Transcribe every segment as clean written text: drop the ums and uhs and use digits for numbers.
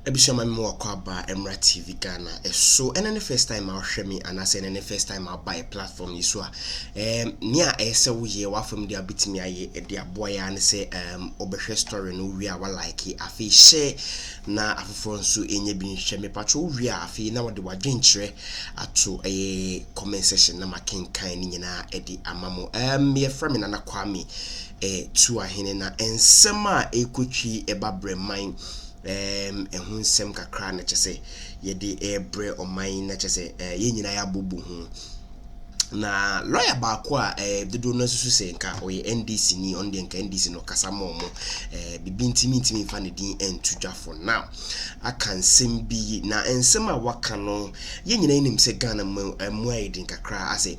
Ebishama mo kwaba Emra TV Ghana. So any first time I'll share me and I say any first time I'll buy a platform yiswa. Nia ese uye wa from dia bit me aye dia boy and say obehwe story no we are like afi share na afofo nso enye bi nhwe me patcho we afi na wode wadwenkyere ato comment section na makenkan ni nyina edi amamo. Me frame na Kwame tu ahene na ensema ekotwi ebabremman ehun sem kakra na chese yede ebre oman na chese ye nyina ya bobu hu na lawyer ba kwa dodo no susu se nka oye NDC ni on de nka NDC no kasa momo bibi ntimi fa ne din entudwa for now akan sem bi na ensem a waka no ye nyina nim se Ghana mu aidin kakra ase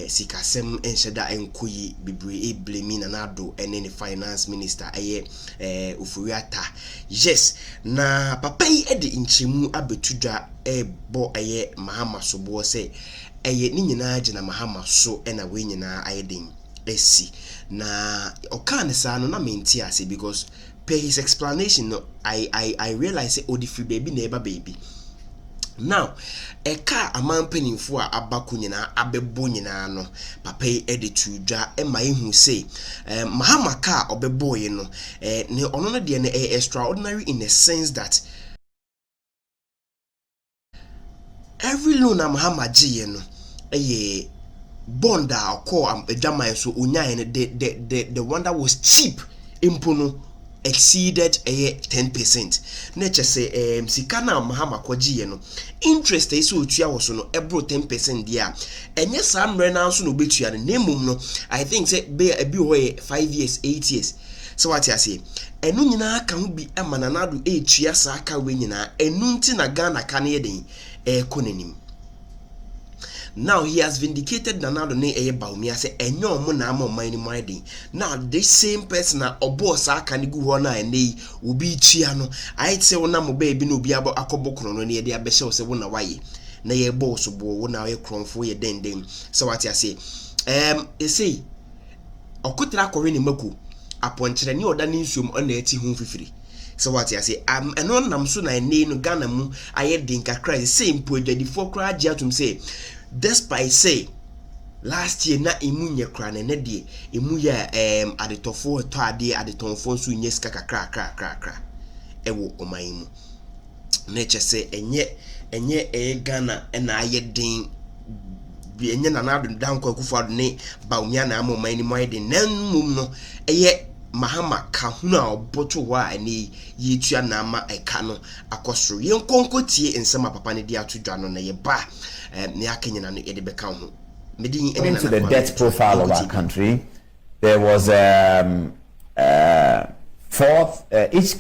sikasem enhyeda enkoyi bibre blame na nado ene finance minister Ufuriata yes na papa yi ede nchemu abetudwa bo Mahama sobo se ni nyina agina Mahama so na we nyina ayedin esi na okan sa no na menti ase because per his explanation no I realize odi free baby na eba baby now eka amampenimfo a abako nyina abebo nyina no papa ede tudwa ma ehu say Mahama ka obebo ye no ne ono no de na extraordinary in the sense that every loan Mahama giye no bonda or Jamaica so unya the one that was cheap impono exceeded 10%. Nature say sikana Mahama kwagiye no interest is so tua was no ebro 10% dia enye sam re na so no betua no nemum no I think say be 5 years 8 years so what you say enu nyina aka hu bi amananado tua sa aka we nyina enu nti na Ghana ka na yeden konanim. Now he has vindicated Nanado ne Bawumia say enyo mo na ama man ni minding. Now this same person na obo sa aka ni gu ho na ene obi tua no I say wona mo baby no obi akobokro no ne ye de abehye se wona waye na ye boss bo wona ye kronfo ye dendem so what I say say okotra kore ni maku aponkyere ni oda ni nsuom ona ati hu fifiri. So what I say eno nam so na ene no Ghana mu ayedin kakra say mpo adwadifo kra agya tum say despite say last year na imunye kra na ne de imu ya adetofo to ade adetonfo so nye sika kakra ewo oman mu na che say enye Ghana na ayedin bi enye na na dan kwa kufado ne Bawumia na amoman ni mu ayedin nanmum no Mahama kahuna oboto wa ani yetua na ama eka no akosoro yenkonkotie ensema papa ne dia atudwa no na ye ba ne akenya no ye de beka ho medin ene to the debt profile of our country. There was each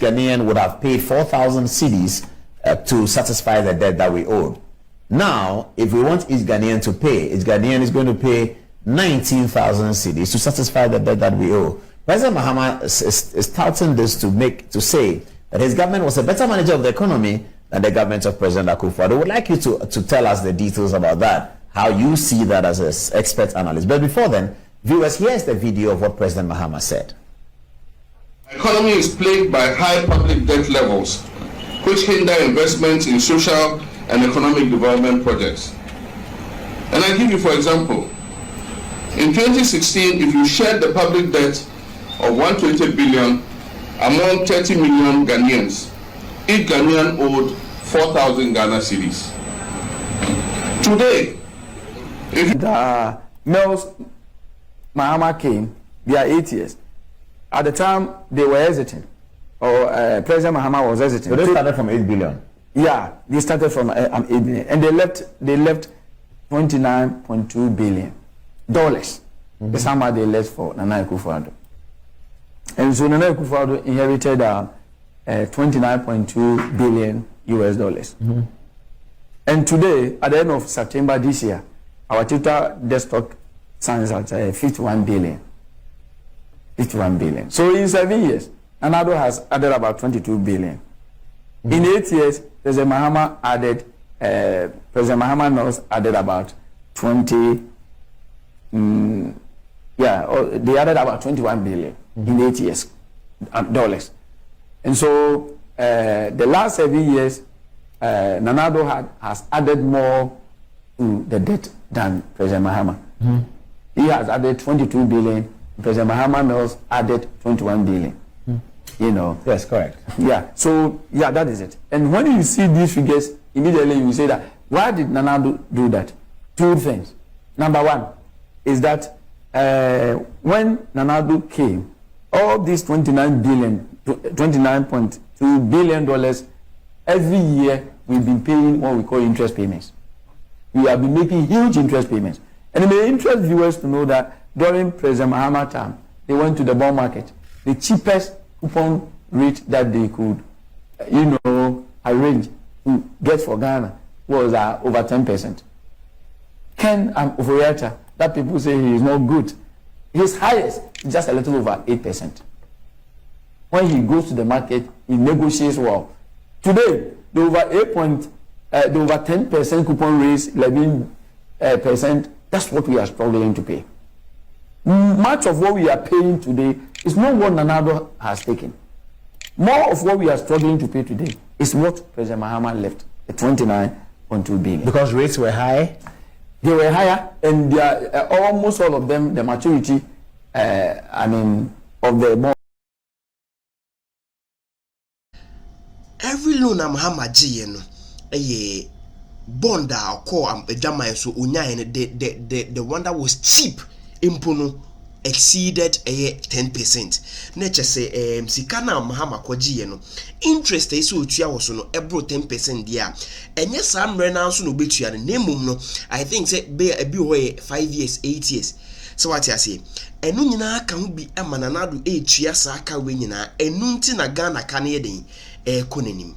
Ghanaian would have paid 4,000 cedis to satisfy the debt that we owed. Now if we want each Ghanaian to pay, each Ghanaian is going to pay 19,000 cedis to satisfy the debt that we owe. President Mahama is touting this to say that his government was a better manager of the economy than the government of President Akufo-Addo. I would like you to tell us the details about that, how you see that as an expert analyst. But before then, viewers, here's the video of what President Mahama said. The economy is plagued by high public debt levels, which hinder investments in social and economic development projects. And I give you, for example, in 2016, if you shared the public debt of 120 billion among 30 million Ghanaians, each Ghanaian owed 4,000 Ghana cedis. Today, if the Mills Mahama came, they are 8 years. At the time, they were hesitant, or President Mahama was hesitant. So they started from 8 billion? Yeah, they started from 8 billion, and they left $29.2 billion. That's how much they left for Nana Akufo-Addo. And so Nana Akufo-Addo inherited 29.2 billion US dollars. And today, at the end of September this year, our total debt stock stands at 51 billion. 51 billion. So in 7 years, Nanado has added about 22 billion. In 8 years, President Mahama added, President Mahama knows added about 20. They added about 21 billion in 8 years dollars. And so the last 7 years, Nanado has added more to the debt than President Mahama. He has added 22 billion. President Mahama Mills added 21 billion. You know. Yes, correct. Yeah. So yeah, that is it. And when you see these figures, immediately you say that why did Nanado do that? Two things. Number one is that when Nanado came, all these 29.2 billion dollars every year we've been paying what we call interest payments. We have been making huge interest payments. And it may interest viewers to know that during President Mahama time, they went to the bond market. The cheapest coupon rate that they could, arrange to get for Ghana was over 10%. Ken Oforiatta, that people say he is not good, his highest is just a little over 8%. When he goes to the market, he negotiates well. Today, the over 10% coupon raise, 11%, that's what we are struggling to pay. Much of what we are paying today is not what Nanado has taken. More of what we are struggling to pay today is what President Mahama left, the 29.2 billion. Because rates were high? They were higher, and they are, almost all of them, the maturity, of the bond. Every loan Mahama G, bond or Jamaica, so the one that was cheap, impono exceeded 10%. Nature say sikana Mahama kwaji no interest is so tua was no ebro 10% dia. Enye sam rena so no betua no nemum no I think say be 5 years 8 years. So what I say enu nyina aka ho bi amananado tua sa aka we nyina enu nti na Ghana ka ne den konanim.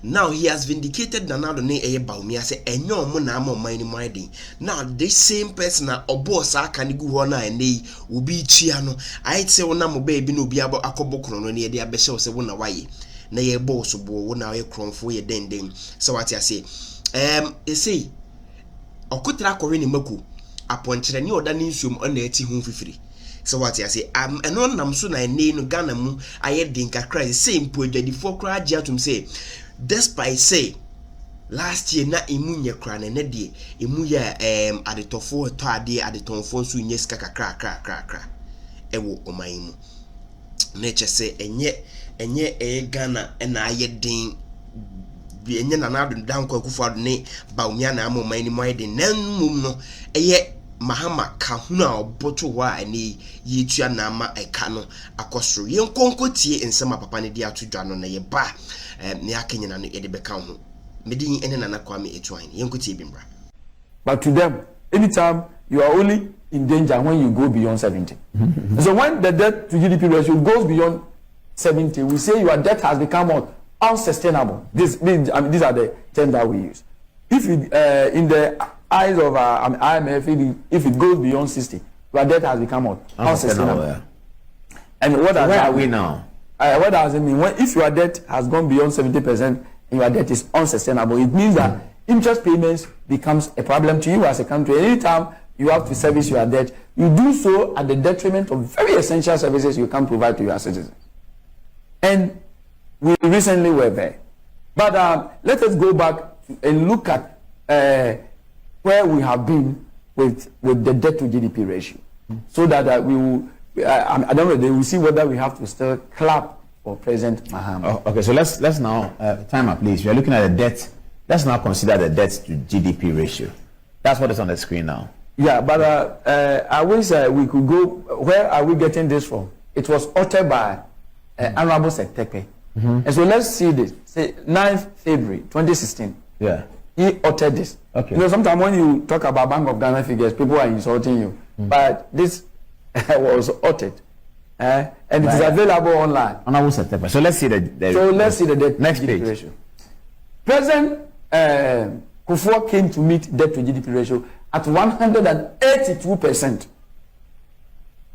Now he has vindicated Nanado ne Bawumia say enyo mo na am man ni den. Now this same person na oboss aka ne gu ho na ene obi tua no I say wona mo ba bi no obi akobokro no ne ye de abehye say wona waye na ye boss bo wona ye kronfo ye den. So what I say say okotra kore ni maku aponkyere ne oda ne nsuom ona ati hu fifiri. So what I say eno nam so na ene no Ghana mu aye den kakra say mpo adwadifo kra agye atum say despite say last year na imunye kra na ne de imu ya adetofo to ade adetonfo so nye sika kakra ewo oman mu na che say enye Ghana na aye den bi enye Nanado danko akufo ne Bawumia na amoman ni mo aye den nanmum no eye Mahama kahuna oboto wa ani yetua na ama eka no akosoro yenkonkotie ensema papa ne dia atodwa no na ye ba ne akanyina no ye de beka ho medin ene nana kwame etwan yenkotie bimbra. But to them, anytime you are only in danger when you go beyond 70. So when the debt to GDP ratio goes beyond 70, we say your debt has become unsustainable. These are the terms that we use. If you, in the eyes of IMF, if it goes beyond 60, your debt has become unsustainable. Yeah. And what does where are we now? What does it mean? If your debt has gone beyond 70% and your debt is unsustainable, it means that interest payments becomes a problem to you as a country. Anytime you have to service your debt, you do so at the detriment of very essential services you can provide to your citizens. And we recently were there. But let us go back and look at where we have been with the debt to GDP ratio, so that we will, I don't know, they will see whether we have to still clap for President Mahama. Oh, okay, so let's now time up, please. We are looking at the debt. Let's now consider the debt to GDP ratio. That's what is on the screen now. Yeah, but I wish we could go. Where are we getting this from? It was uttered by Honorable Sektepe. And so let's see this. Say 9th February 2016. Yeah. He uttered this. Okay. You know, sometimes when you talk about Bank of Ghana figures, people are insulting you. But this was uttered. And it is available online. Honorable September. So let's see the let's see the debt next to GDP page. ratio. President Kufuor came to meet debt to GDP ratio at 182%.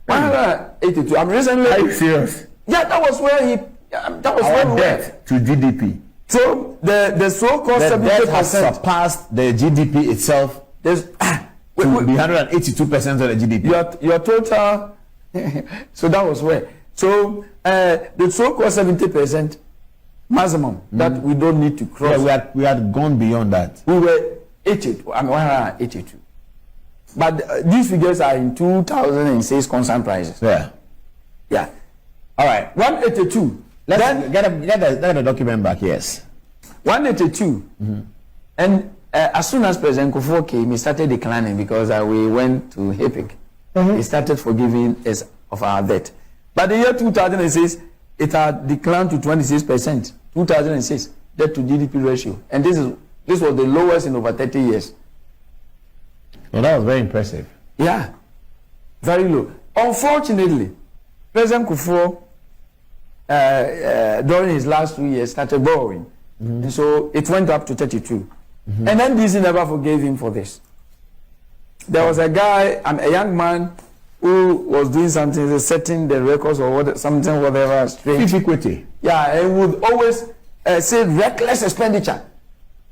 182. I'm recently. Are you serious? Yeah, that was where he. That was our where debt to GDP. So the so-called 70% has surpassed the GDP itself. There's to be 182% of the GDP. Your total. So that was where. So the so-called 70% maximum that we don't need to cross. Yeah, we had gone beyond that. We were 82. I mean 182. But these figures are in 2006 constant prices. Yeah. Yeah. All right. 182. Let's get the document back. Yes. 182. And as soon as President Kufuor came, he started declining because we went to HIPIC. He started forgiving us of our debt. But the year 2006, it had declined to 26%. 2006 debt to GDP ratio, and this was the lowest in over 30 years. Well, that was very impressive. Yeah, very low. Unfortunately, President Kufuor, during his last 2 years, started borrowing, and so it went up to 32. And then DC never forgave him for this. There was a guy, a young man, who was doing something, setting the records or whatever. Strange. Equity. Yeah, and would always say reckless expenditure.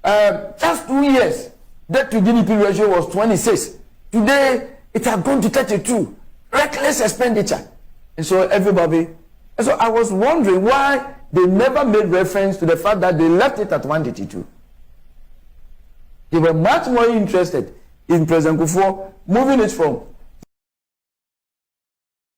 Just 2 years, debt to GDP ratio was 26. Today, it has gone to 32. Reckless expenditure. And so everybody, and so I was wondering why they never made reference to the fact that they left it at 182. They were much more interested in President Kufuor moving it from